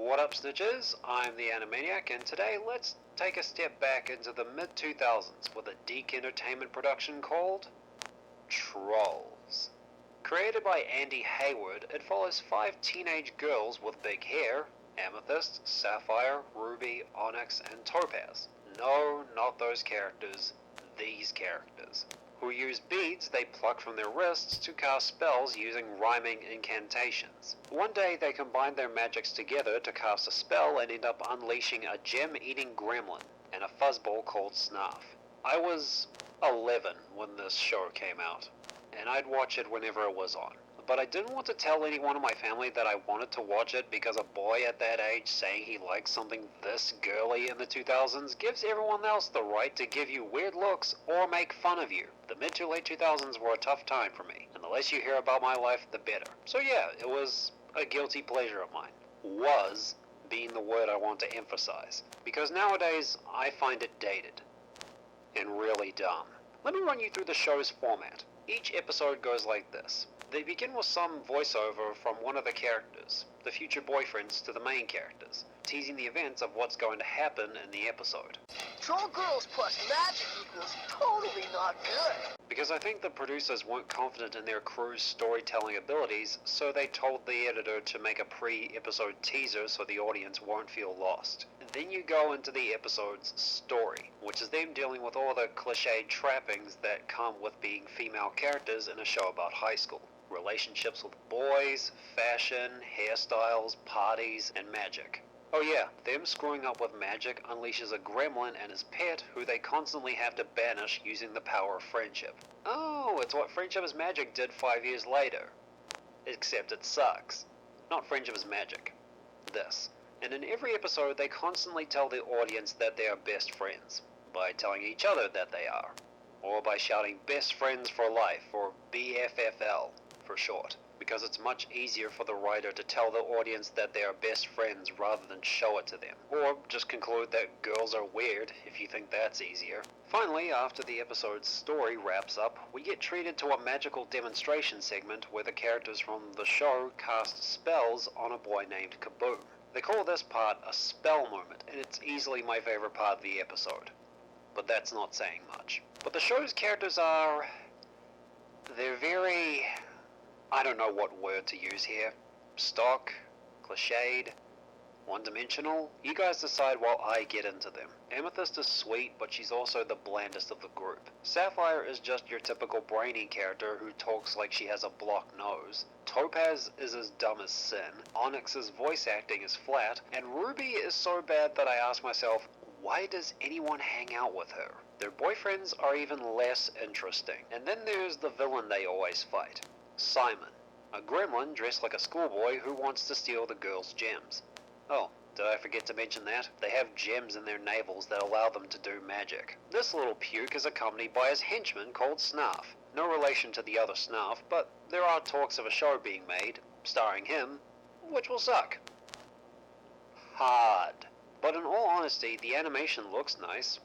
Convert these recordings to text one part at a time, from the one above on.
What up, snitches? I'm the Animaniac, and today let's take a step back into the mid-2000s with a Deke Entertainment production called Trollz. Created by Andy Hayward, it follows 5 teenage girls with big hair: Amethyst, Sapphire, Ruby, Onyx, and Topaz. No, not those characters. These characters, who use beads they pluck from their wrists to cast spells using rhyming incantations. One day they combine their magics together to cast a spell and end up unleashing a gem-eating gremlin and a fuzzball called Snarf. I was 11 when this show came out, and I'd watch it whenever it was on. But I didn't want to tell anyone in my family that I wanted to watch it because a boy at that age saying he likes something this girly in the 2000s gives everyone else the right to give you weird looks or make fun of you. The mid to late 2000s were a tough time for me, and the less you hear about my life, the better. So yeah, it was a guilty pleasure of mine. Was being the word I want to emphasize, because nowadays I find it dated and really dumb. Let me run you through the show's format. Each episode goes like this. They begin with some voiceover from one of the characters, the future boyfriends to the main characters, teasing the events of what's going to happen in the episode. Troll girls plus magic equals totally not good. Because I think the producers weren't confident in their crew's storytelling abilities, so they told the editor to make a pre-episode teaser so the audience won't feel lost. Then you go into the episode's story, which is them dealing with all the cliched trappings that come with being female characters in a show about high school. Relationships with boys, fashion, hairstyles, parties, and magic. Oh yeah, them screwing up with magic unleashes a gremlin and his pet who they constantly have to banish using the power of friendship. Oh, it's what Friendship is Magic did 5 years later. Except it sucks. Not Friendship is Magic. This. And in every episode they constantly tell the audience that they are best friends, by telling each other that they are. Or by shouting best friends for life, or BFFL for short, because it's much easier for the writer to tell the audience that they are best friends rather than show it to them. Or just conclude that girls are weird, if you think that's easier. Finally, after the episode's story wraps up, we get treated to a magical demonstration segment where the characters from the show cast spells on a boy named Kaboom. They call this part a spell moment, and it's easily my favorite part of the episode. But that's not saying much. But the show's characters are... they're very... I don't know what word to use here. Stock, cliched, one-dimensional. You guys decide while I get into them. Amethyst is sweet, but she's also the blandest of the group. Sapphire is just your typical brainy character who talks like she has a blocked nose. Topaz is as dumb as sin. Onyx's voice acting is flat. And Ruby is so bad that I ask myself, why does anyone hang out with her? Their boyfriends are even less interesting. And then there's the villain they always fight. Simon, a gremlin dressed like a schoolboy who wants to steal the girls' gems. Oh, did I forget to mention that? They have gems in their navels that allow them to do magic. This little puke is accompanied by his henchman called Snarf. No relation to the other Snarf, but there are talks of a show being made, starring him, which will suck. Hard. But in all honesty, the animation looks nice.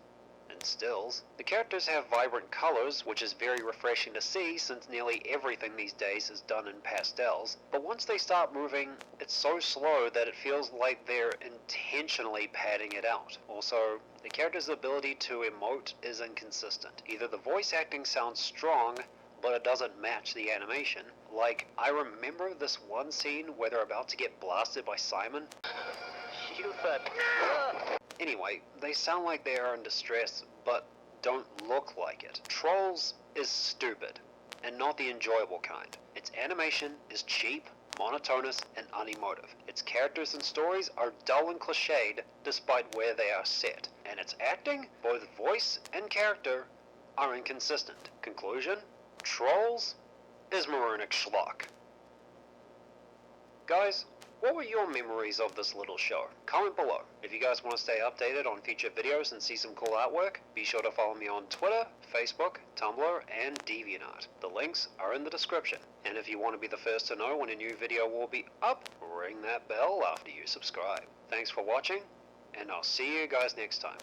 And stills. The characters have vibrant colors, which is very refreshing to see since nearly everything these days is done in pastels, but once they start moving, it's so slow that it feels like they're intentionally padding it out. Also, the character's ability to emote is inconsistent. Either the voice acting sounds strong, but it doesn't match the animation. Like, I remember this one scene where they're about to get blasted by Simon. You thought... Anyway, they sound like they are in distress, but don't look like it. Trollz is stupid, and not the enjoyable kind. Its animation is cheap, monotonous, and unemotive. Its characters and stories are dull and cliched, despite where they are set. And its acting, both voice and character, are inconsistent. Conclusion? Trollz is moronic schlock. Guys, what were your memories of this little show? Comment below. If you guys want to stay updated on future videos and see some cool artwork, be sure to follow me on Twitter, Facebook, Tumblr, and DeviantArt. The links are in the description. And if you want to be the first to know when a new video will be up, ring that bell after you subscribe. Thanks for watching, and I'll see you guys next time.